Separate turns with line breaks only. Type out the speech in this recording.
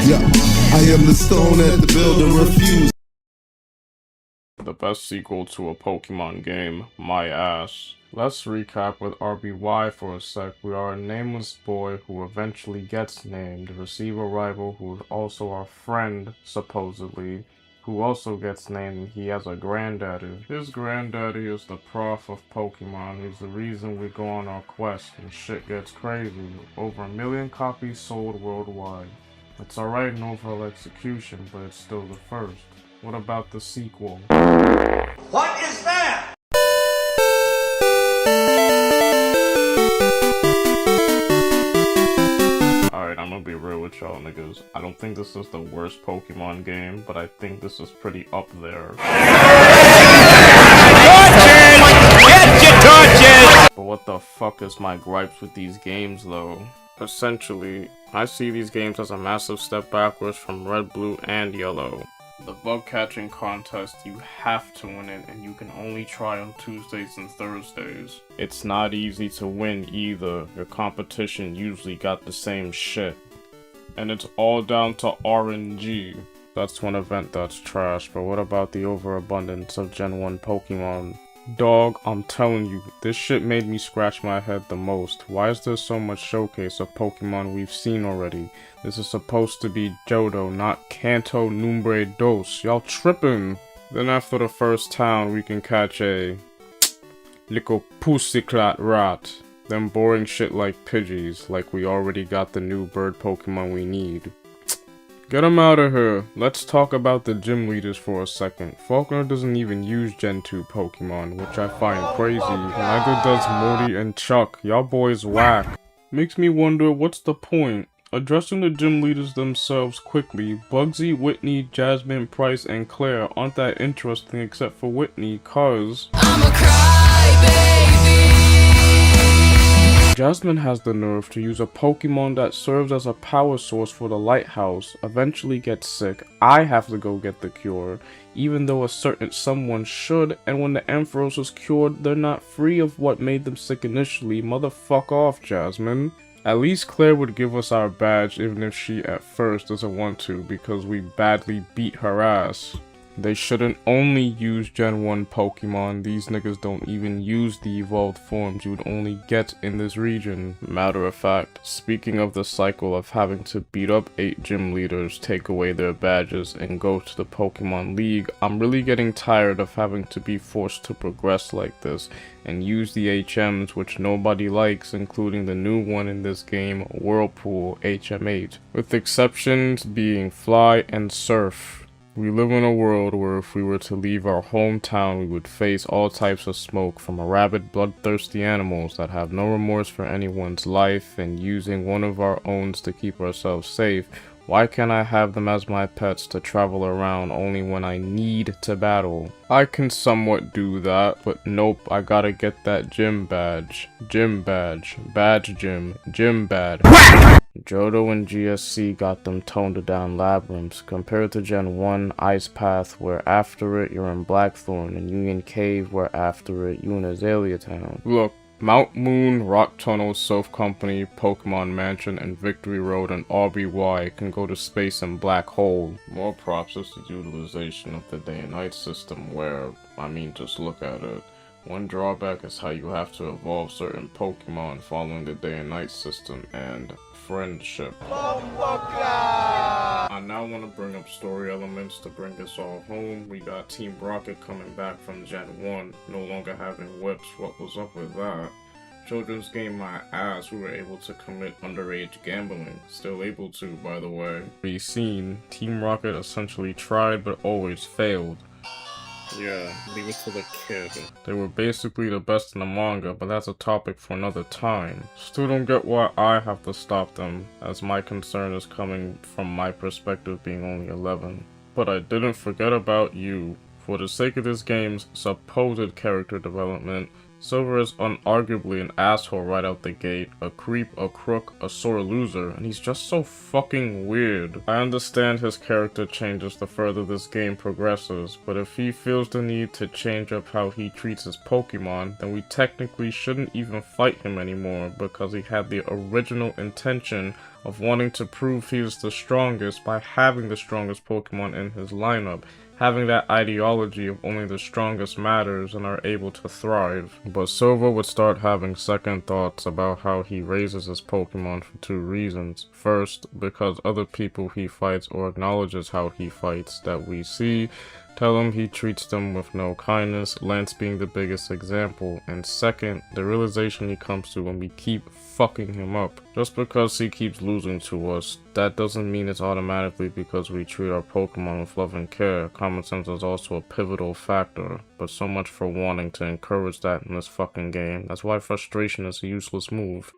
Yeah, I am the stone that the builder refused.
The best sequel to a Pokemon game, my ass. Let's recap with RBY for a sec. We are a nameless boy who eventually gets named, receive a rival who is also our friend, supposedly, who also gets named, and he has a granddaddy. His granddaddy is the prof of Pokemon. He's the reason we go on our quest, and shit gets crazy. Over 1 million copies sold worldwide. It's alright in overall execution, but it's still the first. What about the sequel?
What is that?
Alright, I'm gonna be real with y'all niggas. I don't think this is the worst Pokemon game, but I think this is pretty up there. But what the fuck is my gripes with these games though? Essentially, I see these games as a massive step backwards from Red, Blue, and Yellow. The bug catching contest, you have to win it, and you can only try on Tuesdays and Thursdays. It's not easy to win either. Your competition usually got the same shit. And it's all down to RNG. That's one event that's trash, but what about the overabundance of Gen 1 Pokemon? Dog, I'm telling you, this shit made me scratch my head the most. Why is there so much showcase of Pokemon we've seen already? This is supposed to be Johto, not Kanto Numbre Dos. Y'all tripping. Then after the first town, we can catch a little pussycat rat. Then boring shit like Pidgeys, like we already got the new bird Pokemon we need. Get him out of here. Let's talk about the gym leaders for a second. Faulkner doesn't even use Gen 2 Pokemon, which I find crazy. Neither does Morty and Chuck. Y'all boys whack. Makes me wonder what's the point. Addressing the gym leaders themselves quickly, Bugsy, Whitney, Jasmine, Price, and Claire aren't that interesting except for Whitney, cause I'm a crybaby. Jasmine has the nerve to use a Pokemon that serves as a power source for the lighthouse, eventually gets sick, I have to go get the cure, even though a certain someone should, and when the Ampharos is cured, they're not free of what made them sick initially. Motherfuck off, Jasmine. At least Claire would give us our badge even if she at first doesn't want to because we badly beat her ass. They shouldn't only use Gen 1 Pokemon, these niggas don't even use the evolved forms you would only get in this region. Matter of fact, speaking of the cycle of having to beat up 8 gym leaders, take away their badges, and go to the Pokemon League, I'm really getting tired of having to be forced to progress like this, and use the HMs which nobody likes, including the new one in this game, Whirlpool HM8, with exceptions being Fly and Surf. We live in a world where if we were to leave our hometown, we would face all types of smoke from rabid, bloodthirsty animals that have no remorse for anyone's life and using one of our own to keep ourselves safe. Why can't I have them as my pets to travel around only when I need to battle? I can somewhat do that, but nope, I gotta get that gym badge. Gym badge. Badge gym. Gym badge. Johto and GSC got them toned down labyrinths, compared to Gen 1 Ice Path, where after it you're in Blackthorn, and Union Cave, where after it you in Azalea Town. Look, Mount Moon, Rock Tunnel, Surf Company, Pokemon Mansion, and Victory Road and RBY can go to space and Black Hole. More props is the utilization of the day and night system where, just look at it. One drawback is how you have to evolve certain Pokemon following the day and night system and friendship. I now want to bring up story elements to bring us all home. We got Team Rocket coming back from Gen 1, no longer having whips. What was up with that? Children's game my ass, we were able to commit underage gambling. Still able to, by the way. Be seen, Team Rocket essentially tried but always failed. Yeah, leave it to the kid. They were basically the best in the manga, but that's a topic for another time. Still don't get why I have to stop them, as my concern is coming from my perspective being only 11. But I didn't forget about you. For the sake of this game's supposed character development, Silver is unarguably an asshole right out the gate, a creep, a crook, a sore loser, and he's just so fucking weird. I understand his character changes the further this game progresses, but if he feels the need to change up how he treats his Pokemon, then we technically shouldn't even fight him anymore because he had the original intention of wanting to prove he is the strongest by having the strongest Pokemon in his lineup, having that ideology of only the strongest matters and are able to thrive. But Silver would start having second thoughts about how he raises his Pokemon for two reasons. First, because other people he fights or acknowledges how he fights that we see tell him he treats them with no kindness, Lance being the biggest example. And second, the realization he comes to when we keep fucking him up. Just because he keeps losing to us, that doesn't mean it's automatically because we treat our Pokemon with love and care. Common sense is also a pivotal factor, but so much for wanting to encourage that in this fucking game. That's why frustration is a useless move.